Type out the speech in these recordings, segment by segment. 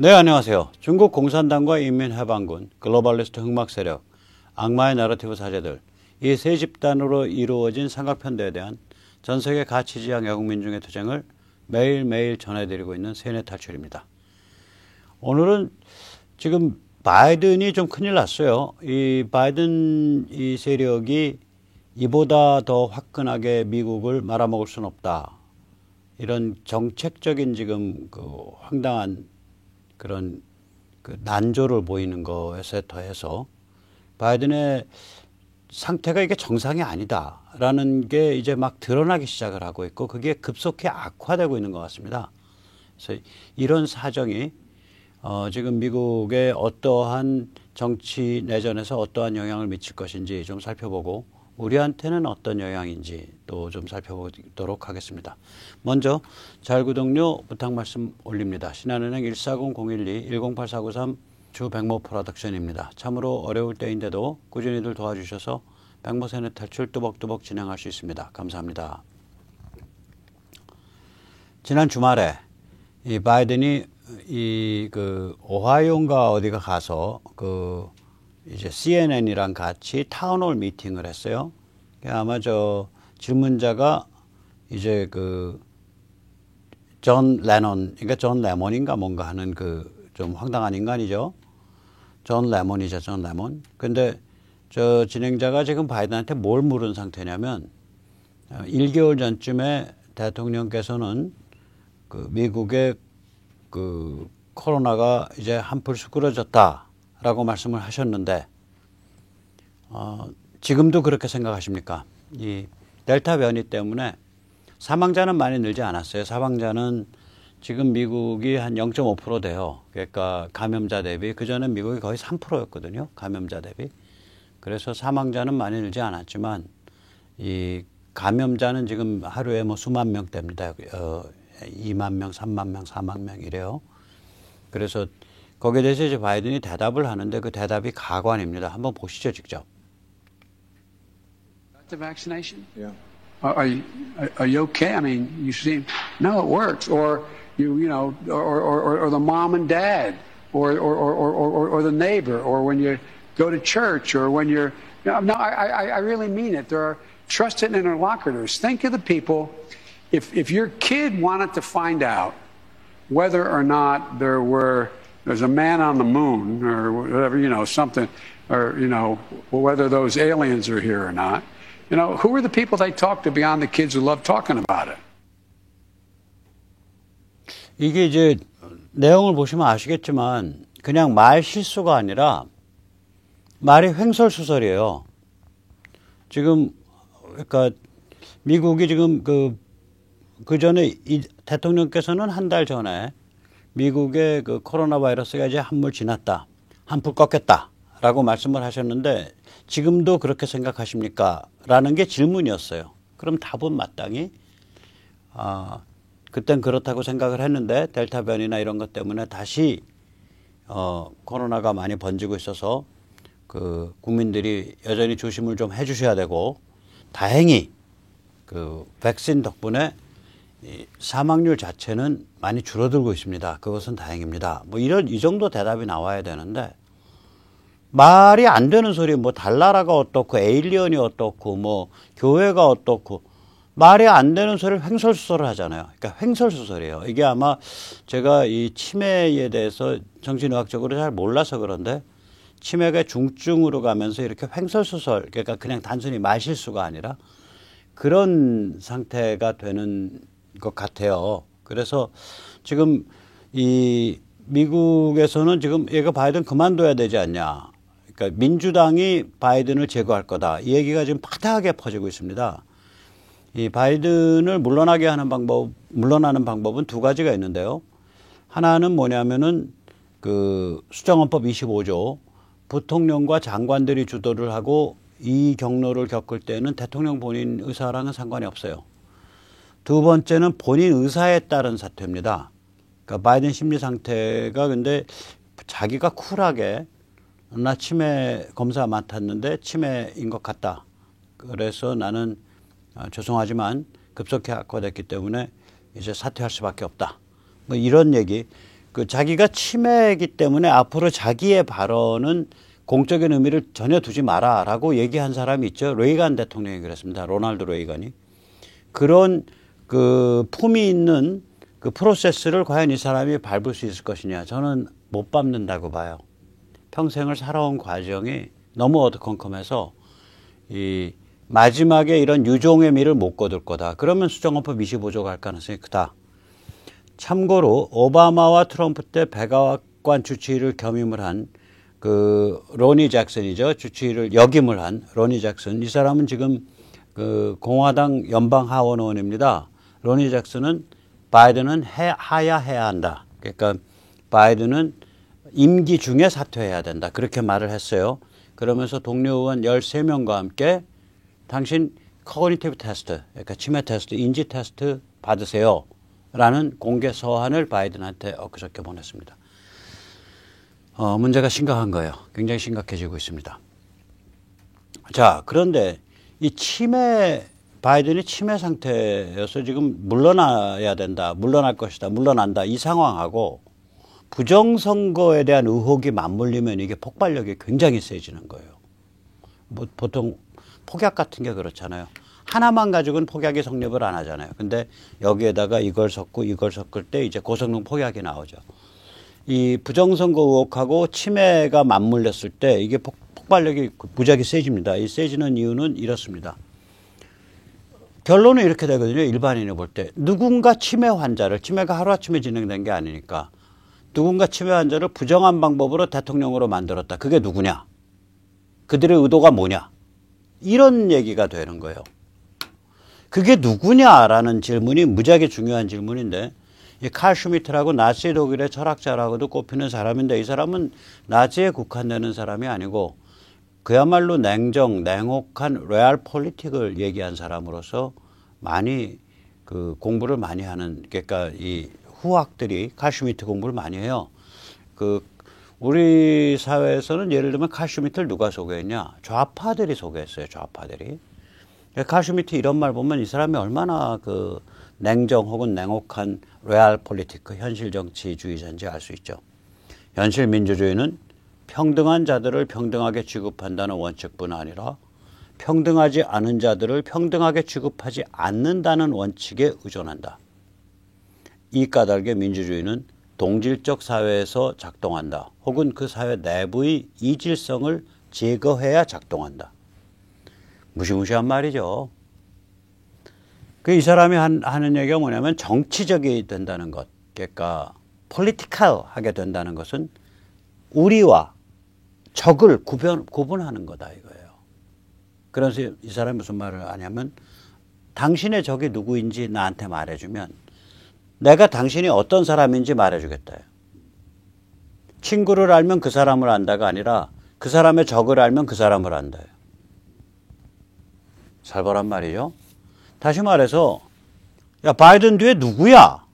네, 안녕하세요. 중국 공산당과 인민해방군, 글로벌리스트 흑막 세력, 악마의 내러티브 사제들, 이 세 집단으로 이루어진 삼각편대에 대한 전 세계 가치지향 애국민중의 투쟁을 매일매일 전해드리고 있는 세뇌 탈출입니다. 오늘은 지금 바이든이 좀 큰일 났어요. 이 바이든 이 세력이 이보다 더 화끈하게 미국을 말아먹을 수는 없다. 이런 정책적인 지금 그 황당한 그런 그 난조를 보이는 것에 더해서 바이든의 상태가 이게 정상이 아니다라는 게 이제 막 드러나기 시작을 하고 있고 그게 급속히 악화되고 있는 것 같습니다. 그래서 이런 사정이 지금 미국의 어떠한 정치 내전에서 어떠한 영향을 미칠 것인지 좀 살펴보고 우리한테는 어떤 영향인지 또 좀 살펴보도록 하겠습니다. 먼저 자율구독료 부탁 말씀 올립니다. 신한은행 140-012-108493 주 백모 프로덕션입니다. 참으로 어려울 때인데도 꾸준히들 도와주셔서 백모 세뇌 탈출 뚜벅뚜벅 진행할 수 있습니다. 감사합니다. 지난 주말에 이 바이든이 그 오하이오인가 어디가 가서 이제 CNN이랑 같이 타운홀 미팅을 했어요. 아마 저 질문자가 이제 존 레논, 그러니까 존 레몬인가 뭔가 하는 좀 황당한 인간이죠. 존 레몬이죠, 존 레몬. 근데 저 진행자가 지금 바이든한테 뭘 물은 상태냐면 1개월 전쯤에 대통령께서는 미국의 코로나가 이제 한풀 수그러졌다라고 말씀을 하셨는데 지금도 그렇게 생각하십니까? 이 델타 변이 때문에 사망자는 많이 늘지 않았어요. 사망자는 지금 미국이 한 0.5% 돼요. 그러니까 감염자 대비 그전에 미국이 거의 3%였거든요. 감염자 대비. 그래서 사망자는 많이 늘지 않았지만 이 감염자는 지금 하루에 뭐 수만 명대입니다. 2만 명, 3만 명, 4만 명 이래요. 그래서 거기에 대해서 이제 바이든이 대답을 하는데 그 대답이 가관입니다. 한번 보시죠, 직접. The vaccination? Yeah. Are you okay? I mean, you seem no, it works. Or or the mom and dad, or the neighbor, or when you go to church, or when you're no, I really mean it. There are trusted interlocutors. Think of the people. If your kid wanted to find out whether or not there's a man on the moon or whatever, something, or whether those aliens are here or not. Who are the people they talk to beyond the kids who love talking about it? 이게 이제 내용을 보시면 아시겠지만 그냥 말 실수가 아니라 말이 횡설수설이에요. 지금 그러니까 미국이 지금 그 전에 대통령께서는 한 달 전에 미국의 코로나 바이러스가 이제 한물 지났다, 한풀 꺾였다라고 말씀을 하셨는데 지금도 그렇게 생각하십니까? 라는 게 질문이었어요. 그럼 답은 마땅히 그땐 그렇다고 생각을 했는데 델타 변이나 이런 것 때문에 다시 코로나가 많이 번지고 있어서 국민들이 여전히 조심을 좀 해주셔야 되고 다행히 백신 덕분에 사망률 자체는 많이 줄어들고 있습니다. 그것은 다행입니다. 뭐 이 정도 대답이 나와야 되는데 말이 안 되는 소리, 뭐 달나라가 어떻고 에일리언이 어떻고 뭐 교회가 어떻고 말이 안 되는 소리를 횡설수설을 하잖아요. 그러니까 횡설수설이에요. 이게 아마 제가 이 치매에 대해서 정신의학적으로 잘 몰라서 그런데 치매가 중증으로 가면서 이렇게 횡설수설, 그러니까 그냥 단순히 말실수가 아니라 그런 상태가 되는 것 같아요. 그래서 지금 이 미국에서는 지금 얘가 바이든 그만둬야 되지 않냐. 그러니까 민주당이 바이든을 제거할 거다. 이 얘기가 지금 파다하게 퍼지고 있습니다. 이 바이든을 물러나는 방법은 두 가지가 있는데요. 하나는 뭐냐면은 수정헌법 25조 부통령과 장관들이 주도를 하고 이 경로를 겪을 때는 대통령 본인 의사랑은 상관이 없어요. 두 번째는 본인 의사에 따른 사퇴입니다. 그러니까 바이든 심리 상태가 근데 자기가 쿨하게 나 치매 검사 맡았는데 치매인 것 같다. 그래서 나는 죄송하지만 급속히 악화됐기 때문에 이제 사퇴할 수밖에 없다. 뭐 이런 얘기. 그 자기가 치매이기 때문에 앞으로 자기의 발언은 공적인 의미를 전혀 두지 마라라고 얘기한 사람이 있죠. 레이간 대통령이 그랬습니다. 로널드 레이간이. 그런 그 품이 있는 그 프로세스를 과연 이 사람이 밟을 수 있을 것이냐. 저는 못 밟는다고 봐요. 평생을 살아온 과정이 너무 어두컴컴해서 이 마지막에 이런 유종의 미를 못 거둘 거다. 그러면 수정헌법 25조 갈 가능성이 크다. 참고로 오바마와 트럼프 때 백악관 주치의를 겸임을 한 그 로니 잭슨이죠. 주치의를 역임을 한 로니 잭슨. 이 사람은 지금 그 공화당 연방 하원 의원입니다. 로니 잭슨은 바이든은 하야해야 한다. 그러니까 바이든은 임기 중에 사퇴해야 된다. 그렇게 말을 했어요. 그러면서 동료 의원 13명과 함께 당신 커그니티브 테스트, 그러니까 치매 테스트, 인지 테스트 받으세요. 라는 공개 서한을 바이든한테 엊그저께 보냈습니다. 문제가 심각한 거예요. 굉장히 심각해지고 있습니다. 자, 그런데 이 바이든이 치매 상태여서 지금 물러나야 된다, 물러날 것이다, 물러난다 이 상황하고 부정선거에 대한 의혹이 맞물리면 이게 폭발력이 굉장히 세지는 거예요. 뭐 보통 폭약 같은 게 그렇잖아요. 하나만 가지고는 폭약이 성립을 안 하잖아요. 근데 여기에다가 이걸 섞고 이걸 섞을 때 이제 고성능 폭약이 나오죠. 이 부정선거 의혹하고 치매가 맞물렸을 때 이게 폭발력이 무지하게 세집니다. 이 세지는 이유는 이렇습니다. 결론은 이렇게 되거든요. 일반인이 볼 때. 누군가 치매 환자를, 치매가 하루아침에 진행된 게 아니니까 누군가 치매 환자를 부정한 방법으로 대통령으로 만들었다. 그게 누구냐? 그들의 의도가 뭐냐? 이런 얘기가 되는 거예요. 그게 누구냐라는 질문이 무지하게 중요한 질문인데 이 칼 슈미트라고 나치 독일의 철학자라고도 꼽히는 사람인데 이 사람은 나치에 국한되는 사람이 아니고 그야말로 냉혹한 레알 폴리틱을 얘기한 사람으로서 많이 그 공부를 많이 하는, 그러니까 이 후학들이 칼 슈미트 공부를 많이 해요. 그 우리 사회에서는 예를 들면 칼 슈미트를 누가 소개했냐? 좌파들이 소개했어요. 좌파들이. 칼 슈미트 이런 말 보면 이 사람이 얼마나 그 냉정 혹은 냉혹한 레알 폴리티크, 현실 정치주의자인지 알 수 있죠. 현실 민주주의는 평등한 자들을 평등하게 취급한다는 원칙뿐 아니라 평등하지 않은 자들을 평등하게 취급하지 않는다는 원칙에 의존한다. 이 까닭에 민주주의는 동질적 사회에서 작동한다. 혹은 그 사회 내부의 이질성을 제거해야 작동한다. 무시무시한 말이죠. 이 사람이 하는 얘기가 뭐냐면 정치적이 된다는 것, 그러니까 폴리티컬하게 된다는 것은 우리와 적을 구분하는 거다 이거예요. 그래서 이 사람이 무슨 말을 하냐면 당신의 적이 누구인지 나한테 말해주면 내가 당신이 어떤 사람인지 말해주겠다. 친구를 알면 그 사람을 안다가 아니라 그 사람의 적을 알면 그 사람을 안다. 살벌한 말이죠. 다시 말해서 야 바이든 뒤에 누구야?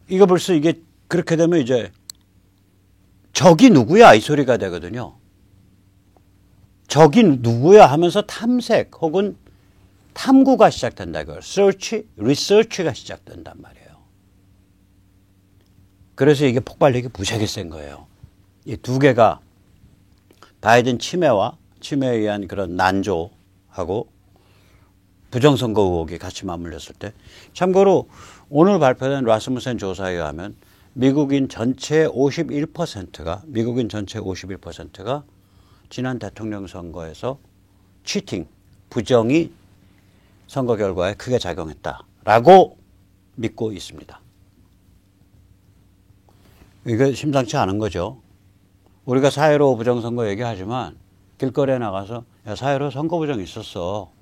이거 벌써 이게 그렇게 되면 이제 적이 누구야? 이 소리가 되거든요. 적이 누구야 하면서 탐색 혹은 탐구가 시작된다. 이걸 search, research가 시작된단 말이에요. 그래서 이게 폭발력이 무지하게 센 거예요. 이 두 개가 바이든 치매와 치매에 의한 그런 난조하고 부정선거 의혹이 같이 맞물렸을 때, 참고로 오늘 발표된 라스무센 조사에 의하면 미국인 전체 51%가 지난 대통령 선거에서 치팅, 부정이 선거 결과에 크게 작용했다라고 믿고 있습니다. 이게 심상치 않은 거죠. 우리가 4.15 부정선거 얘기하지만 길거리에 나가서 야 4.15 선거 부정이 있었어.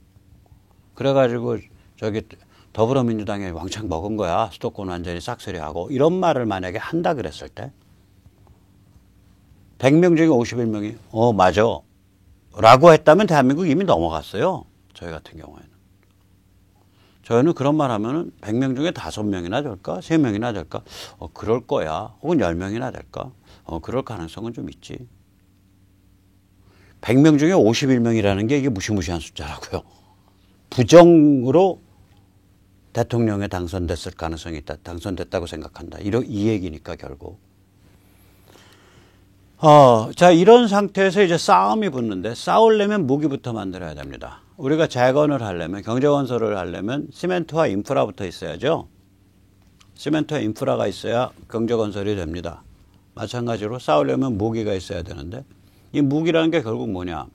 그래가지고 저기 더불어민주당이 왕창 먹은 거야. 수도권 완전히 싹쓸이하고 이런 말을 만약에 한다 그랬을 때 100명 중에 51명이 맞아 라고 했다면 대한민국 이미 넘어갔어요. 저희 같은 경우에는. 저희는 그런 말 하면은 100명 중에 5명이나 될까? 3명이나 될까? 그럴 거야. 혹은 10명이나 될까? 그럴 가능성은 좀 있지. 100명 중에 51명이라는 게 이게 무시무시한 숫자라고요. 부정으로 대통령에 당선됐을 가능성이 있다. 당선됐다고 생각한다. 이 얘기니까 결국. 자, 이런 상태에서 이제 싸움이 붙는데 싸우려면 무기부터 만들어야 됩니다. 우리가 재건을 하려면, 경제건설을 하려면 시멘트와 인프라부터 있어야죠. 시멘트와 인프라가 있어야 경제건설이 됩니다. 마찬가지로 싸우려면 무기가 있어야 되는데 이 무기라는 게 결국 뭐냐.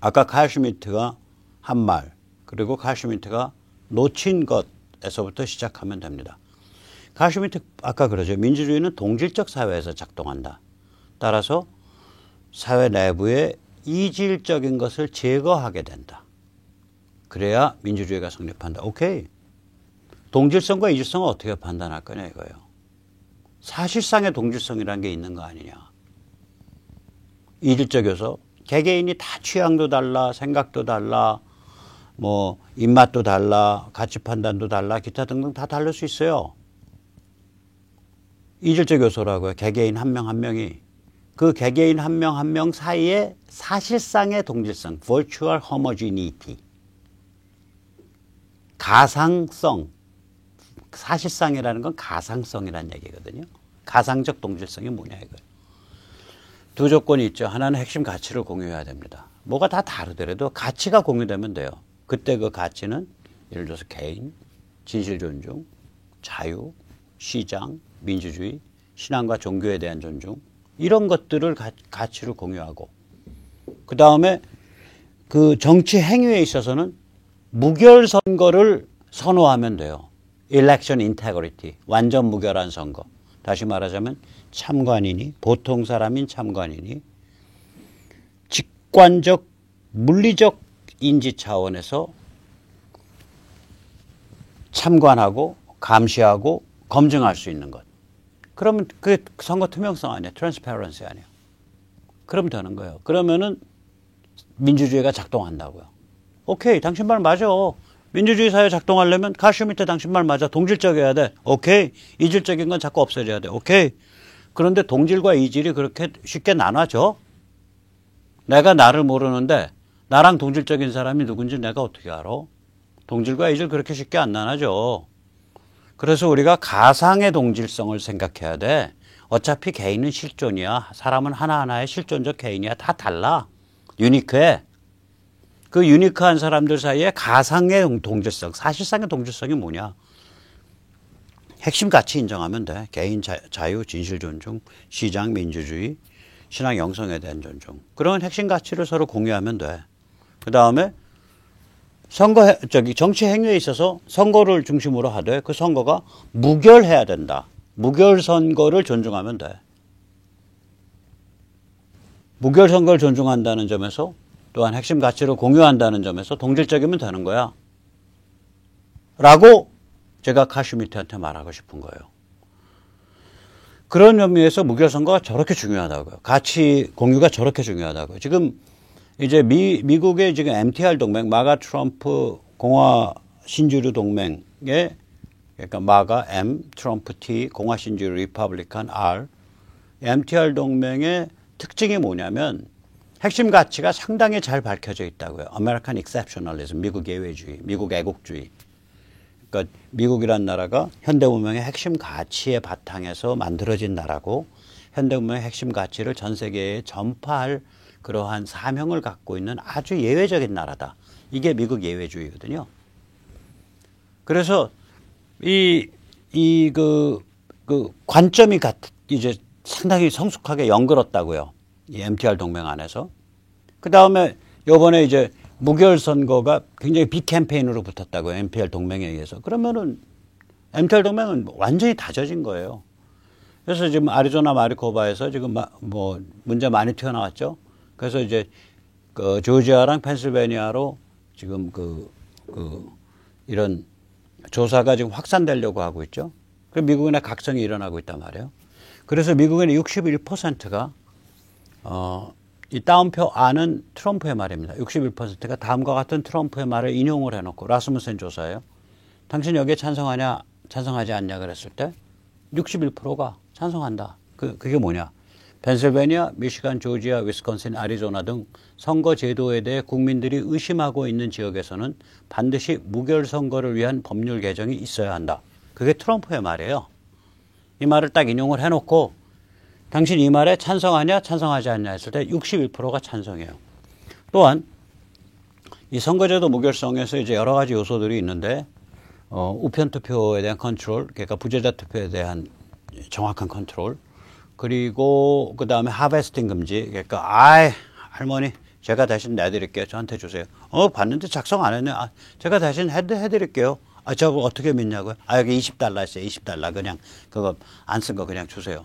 아까 칼 슈미트가 한 말, 그리고 칼 슈미트가 놓친 것에서부터 시작하면 됩니다. 칼 슈미트 아까 그러죠. 민주주의는 동질적 사회에서 작동한다. 따라서 사회 내부의 이질적인 것을 제거하게 된다. 그래야 민주주의가 성립한다. 오케이. 동질성과 이질성을 어떻게 판단할 거냐 이거예요. 사실상의 동질성이라는 게 있는 거 아니냐. 이질적 요소. 개개인이 다 취향도 달라, 생각도 달라, 뭐 입맛도 달라, 가치 판단도 달라, 기타 등등 다 다를 수 있어요. 이질적 요소라고요. 개개인 한 명 한 명이. 그 개개인 한 명 한 명 사이에 사실상의 동질성, virtual homogeneity. 가상성. 사실상이라는 건 가상성이라는 얘기거든요. 가상적 동질성이 뭐냐 이거예요. 두 조건이 있죠. 하나는 핵심 가치를 공유해야 됩니다. 뭐가 다 다르더라도 가치가 공유되면 돼요. 그때 그 가치는 예를 들어서 개인, 진실 존중, 자유, 시장, 민주주의, 신앙과 종교에 대한 존중 이런 것들을 가치를 공유하고 그 다음에 그 정치 행위에 있어서는 무결 선거를 선호하면 돼요. Election integrity, 완전 무결한 선거. 다시 말하자면 참관인이, 보통 사람인 참관인이 직관적, 물리적 인지 차원에서 참관하고 감시하고 검증할 수 있는 것. 그러면 그게 선거 투명성 아니에요. 트랜스페런시 아니에요. 그러면 되는 거예요. 그러면은 민주주의가 작동한다고요. 오케이, 당신 말 맞아. 민주주의 사회 작동하려면 가슈 밑에 당신 말 맞아. 동질적이어야 돼. 오케이. 이질적인 건 자꾸 없애줘야 돼. 오케이. 그런데 동질과 이질이 그렇게 쉽게 나눠져? 내가 나를 모르는데 나랑 동질적인 사람이 누군지 내가 어떻게 알아? 동질과 이질 그렇게 쉽게 안 나눠져. 그래서 우리가 가상의 동질성을 생각해야 돼. 어차피 개인은 실존이야. 사람은 하나하나의 실존적 개인이야. 다 달라. 유니크해. 그 유니크한 사람들 사이에 가상의 동질성, 사실상의 동질성이 뭐냐? 핵심 가치 인정하면 돼. 개인 자유, 진실 존중, 시장, 민주주의, 신앙 영성에 대한 존중. 그런 핵심 가치를 서로 공유하면 돼. 그 다음에 정치 행위에 있어서 선거를 중심으로 하되 그 선거가 무결해야 된다. 무결 선거를 존중하면 돼. 무결 선거를 존중한다는 점에서 또한 핵심 가치를 공유한다는 점에서 동질적이면 되는 거야. 라고 제가 카슈미트한테 말하고 싶은 거예요. 그런 의미에서 무결 선거가 저렇게 중요하다고요. 가치 공유가 저렇게 중요하다고요. 지금 이제 미국의 지금 MTR 동맹, 마가 트럼프 공화 신주류 동맹의 그러니까 마가 M, 트럼프 T, 공화 신주류 리퍼블리칸 R, MTR 동맹의 특징이 뭐냐면 핵심 가치가 상당히 잘 밝혀져 있다고요. American exceptionalism, 미국 예외주의, 미국 애국주의. 그러니까 미국이란 나라가 현대문명의 핵심 가치의 바탕에서 만들어진 나라고 현대문명의 핵심 가치를 전 세계에 전파할 그러한 사명을 갖고 있는 아주 예외적인 나라다. 이게 미국 예외주의거든요. 그래서 그 관점이 이제 상당히 성숙하게 연결었다고요. 이 MTR 동맹 안에서. 그 다음에 요번에 이제 무결 선거가 굉장히 빅 캠페인으로 붙었다고요. MTR 동맹에 의해서. 그러면은 MTR 동맹은 완전히 다져진 거예요. 그래서 지금 아리조나 마리코바에서 지금 뭐 문제 많이 튀어나왔죠. 그래서 이제 그 조지아랑 펜실베니아로 지금 이런 조사가 지금 확산되려고 하고 있죠. 그 미국인의 각성이 일어나고 있단 말이에요. 그래서 미국인의 61%가 이 다운표 안은 트럼프의 말입니다. 61%가 다음과 같은 트럼프의 말을 인용을 해놓고 라스무센 조사예요. 당신 여기에 찬성하냐 찬성하지 않냐 그랬을 때 61%가 찬성한다. 그게 뭐냐. 펜실베니아, 미시간, 조지아, 위스콘신, 애리조나 등 선거 제도에 대해 국민들이 의심하고 있는 지역에서는 반드시 무결 선거를 위한 법률 개정이 있어야 한다. 그게 트럼프의 말이에요. 이 말을 딱 인용을 해놓고 당신 이 말에 찬성하냐 찬성하지 않냐 했을 때 61%가 찬성해요. 또한 이 선거제도 무결성에서 이제 여러 가지 요소들이 있는데 우편 투표에 대한 컨트롤, 그러니까 부재자 투표에 대한 정확한 컨트롤, 그리고 그 다음에 하베스팅 금지. 그러니까 할머니 제가 대신 내드릴게요. 저한테 주세요. 봤는데 작성 안 했네. 제가 대신 해드릴게요. 저거 어떻게 믿냐고요? 여기 $20 있어요. $20 그냥 그거 안 쓴 거 그냥 주세요.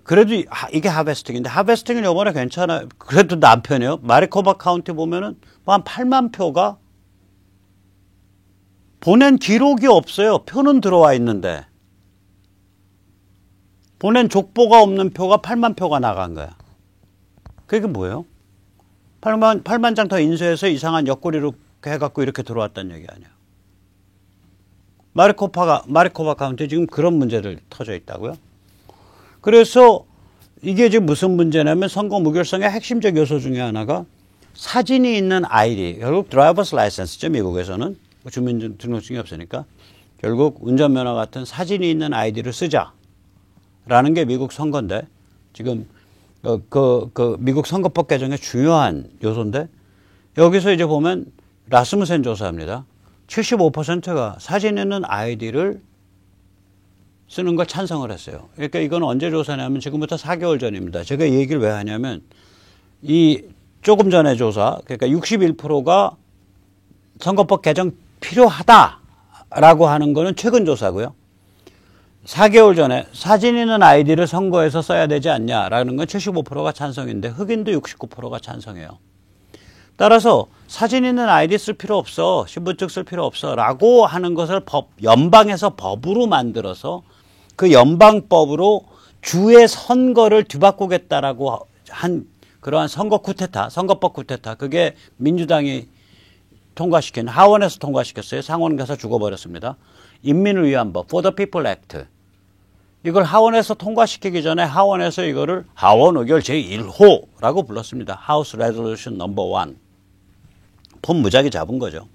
그래도 이게 하베스팅인데 하베스팅은 이번에 괜찮아요. 그래도 남편이에요. 마리코바 카운티 보면은 한 8만 표가 보낸 기록이 없어요. 표는 들어와 있는데 보낸 족보가 없는 표가 8만 표가 나간 거야. 그게 뭐예요? 8만 장 더 인쇄해서 이상한 옆구리로 해갖고 이렇게 들어왔다는 얘기 아니야. 마리코바 카운티 지금 그런 문제들 터져 있다고요. 그래서 이게 지금 무슨 문제냐면 선거 무결성의 핵심적 요소 중에 하나가 사진이 있는 아이디, 결국 드라이버스 라이센스죠. 미국에서는 주민등록증이 없으니까 결국 운전면허 같은 사진이 있는 아이디를 쓰자라는 게 미국 선거인데 지금 미국 선거법 개정의 중요한 요소인데 여기서 이제 보면 라스무센 조사입니다. 75%가 사진 있는 아이디를 쓰는 걸 찬성을 했어요. 그러니까 이건 언제 조사냐면 지금부터 4개월 전입니다. 제가 이 얘기를 왜 하냐면 이 조금 전에 조사, 그러니까 61%가 선거법 개정 필요하다라고 하는 거는 최근 조사고요. 4개월 전에 사진 있는 아이디를 선거에서 써야 되지 않냐라는 건 75%가 찬성인데 흑인도 69%가 찬성해요. 따라서 사진 있는 아이디 쓸 필요 없어, 신분증 쓸 필요 없어 라고 하는 것을 연방에서 법으로 만들어서 그 연방법으로 주의 선거를 뒤바꾸겠다라고 한 그러한 선거 쿠데타, 선거법 쿠데타, 그게 민주당이 통과시킨, 하원에서 통과시켰어요. 상원 가서 죽어버렸습니다. 인민을 위한 법, For the People Act. 이걸 하원에서 통과시키기 전에 하원에서 이거를 하원 의결 제1호라고 불렀습니다. House Resolution No. 1. 폰 무작위 잡은 거죠.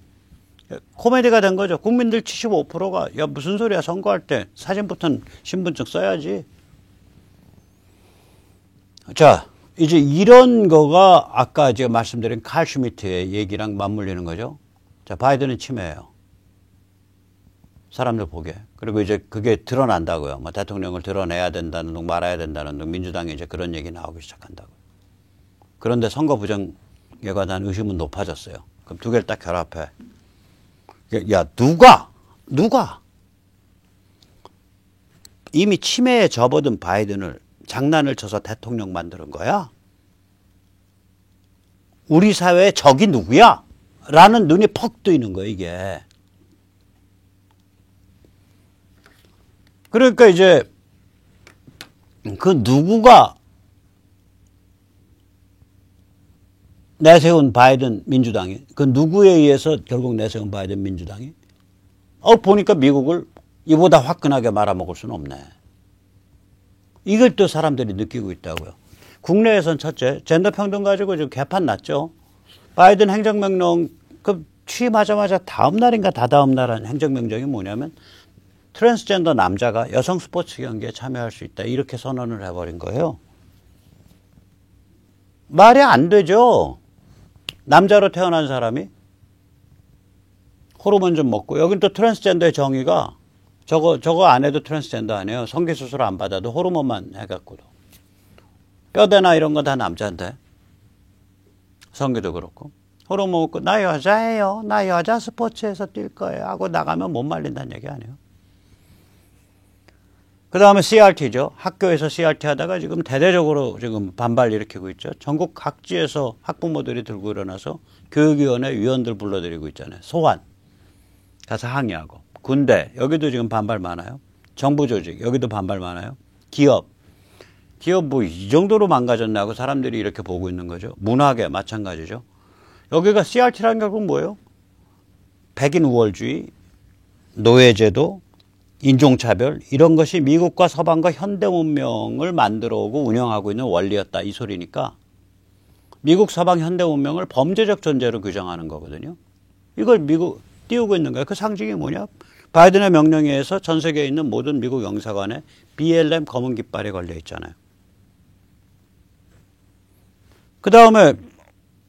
코미디가 된 거죠. 국민들 75%가 야 무슨 소리야, 선거할 때 사진부터는 신분증 써야지. 자, 이제 이런 거가 아까 제가 말씀드린 칼 슈미트의 얘기랑 맞물리는 거죠. 자, 바이든은 침해예요. 사람들 보게. 그리고 이제 그게 드러난다고요. 뭐 대통령을 드러내야 된다는 둥 말아야 된다는 둥 민주당이 이제 그런 얘기 나오기 시작한다고요. 그런데 선거 부정에 관한 의심은 높아졌어요. 그럼 두 개를 딱 결합해. 야, 누가 이미 치매에 접어든 바이든을 장난을 쳐서 대통령 만드는 거야? 우리 사회의 적이 누구야? 라는 눈이 퍽 뜨이는 거예요, 이게. 그러니까 이제 그 누구가 내세운 바이든 민주당이, 그 누구에 의해서 결국 내세운 바이든 민주당이, 보니까 미국을 이보다 화끈하게 말아먹을 수는 없네. 이걸 또 사람들이 느끼고 있다고요. 국내에선 첫째, 젠더 평등 가지고 지금 개판 났죠. 바이든 행정명령, 그 취임하자마자 다음 날인가 다다음 날 한 행정명령이 뭐냐면 트랜스젠더 남자가 여성 스포츠 경기에 참여할 수 있다. 이렇게 선언을 해버린 거예요. 말이 안 되죠. 남자로 태어난 사람이 호르몬 좀 먹고, 여긴 또 트랜스젠더의 정의가 저거 안 해도 트랜스젠더 아니에요. 성기수술 안 받아도 호르몬만 해갖고도. 뼈대나 이런 거 다 남자인데. 성기도 그렇고. 호르몬 먹고, 나 여자예요. 나 여자 스포츠에서 뛸 거예요. 하고 나가면 못 말린다는 얘기 아니에요. 그 다음에 CRT죠. 학교에서 CRT 하다가 지금 대대적으로 지금 반발 일으키고 있죠. 전국 각지에서 학부모들이 들고 일어나서 교육위원회 위원들 불러들이고 있잖아요. 소환. 가서 항의하고. 군대. 여기도 지금 반발 많아요. 정부 조직. 여기도 반발 많아요. 기업 뭐 이 정도로 망가졌나 고 사람들이 이렇게 보고 있는 거죠. 문화계 마찬가지죠. 여기가 CRT라는 게 그건 뭐예요? 백인 우월주의, 노예제도, 인종차별 이런 것이 미국과 서방과 현대 문명을 만들어 오고 운영하고 있는 원리였다 이 소리니까 미국 서방 현대 문명을 범죄적 존재로 규정하는 거거든요. 이걸 미국 띄우고 있는 거예요. 그 상징이 뭐냐? 바이든의 명령에 의해서 전 세계에 있는 모든 미국 영사관에 BLM 검은 깃발이 걸려 있잖아요. 그 다음에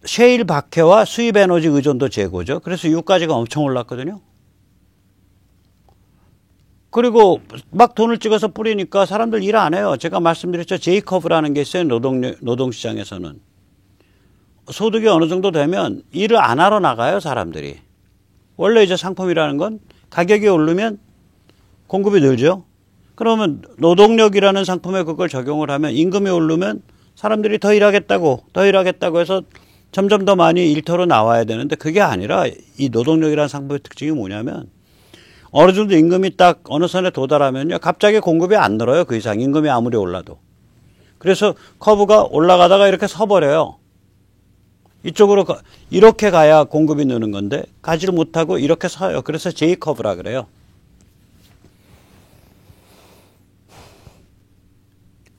셰일 박해와 수입 에너지 의존도 제고죠. 그래서 유가지가 엄청 올랐거든요. 그리고 막 돈을 찍어서 뿌리니까 사람들 일 안 해요. 제가 말씀드렸죠. 제이커브라는 게 있어요. 노동시장에서는. 소득이 어느 정도 되면 일을 안 하러 나가요. 사람들이. 원래 이제 상품이라는 건 가격이 오르면 공급이 늘죠. 그러면 노동력이라는 상품에 그걸 적용을 하면 임금이 오르면 사람들이 더 일하겠다고 해서 점점 더 많이 일터로 나와야 되는데 그게 아니라 이 노동력이라는 상품의 특징이 뭐냐면 어느 정도 임금이 딱 어느 선에 도달하면요. 갑자기 공급이 안 늘어요. 그 이상 임금이 아무리 올라도. 그래서 커브가 올라가다가 이렇게 서버려요. 이쪽으로 이렇게 가야 공급이 느는 건데 가지를 못하고 이렇게 서요. 그래서 J커브라 그래요.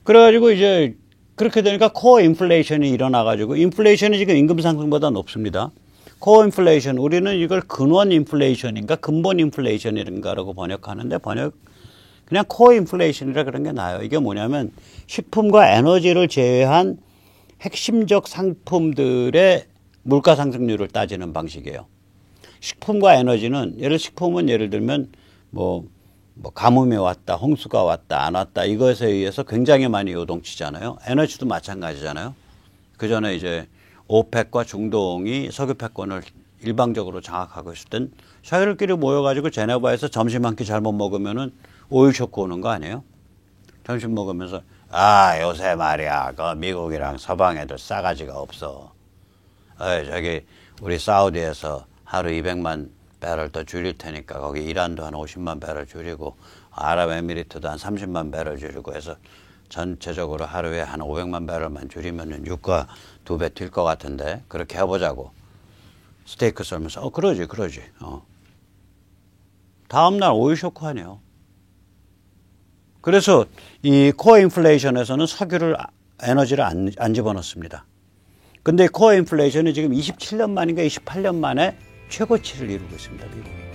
그래가지고 이제 그렇게 되니까 코어 인플레이션이 일어나가지고 인플레이션이 지금 임금 상승보다 높습니다. 코어 인플레이션 우리는 이걸 근원 인플레이션인가 근본 인플레이션인가라고 번역하는데 그냥 코어 인플레이션이라 그런 게 나아요. 이게 뭐냐면 식품과 에너지를 제외한 핵심적 상품들의 물가 상승률을 따지는 방식이에요. 식품과 에너지는 식품은 예를 들면 뭐 가뭄이 왔다, 홍수가 왔다, 안 왔다 이것에 의해서 굉장히 많이 요동치잖아요. 에너지도 마찬가지잖아요. 그 전에 이제 오펙과 중동이 석유 패권을 일방적으로 장악하고 있을 땐 샤이들끼리 모여가지고 제네바에서 점심 한 끼 잘못 먹으면은 오일 쇼크 오는 거 아니에요? 점심 먹으면서 요새 말이야 그 미국이랑 서방 애들 싸가지가 없어. 저기 우리 사우디에서 하루 200만 배럴 더 줄일 테니까 거기 이란도 한 50만 배럴 줄이고 아랍에미리트도 한 30만 배럴 줄이고 해서 전체적으로 하루에 한 500만 배럴만 줄이면은 유가 2배 튈 것 같은데 그렇게 해보자고. 스테이크 썰면서 그러지. 다음날 오일 쇼크 아니에요. 그래서 이 코어 인플레이션에서는 석유를 에너지를 안 집어넣습니다. 근데 코어 인플레이션이 지금 27년 만인가 28년 만에 최고치를 이루고 있습니다. 미국이.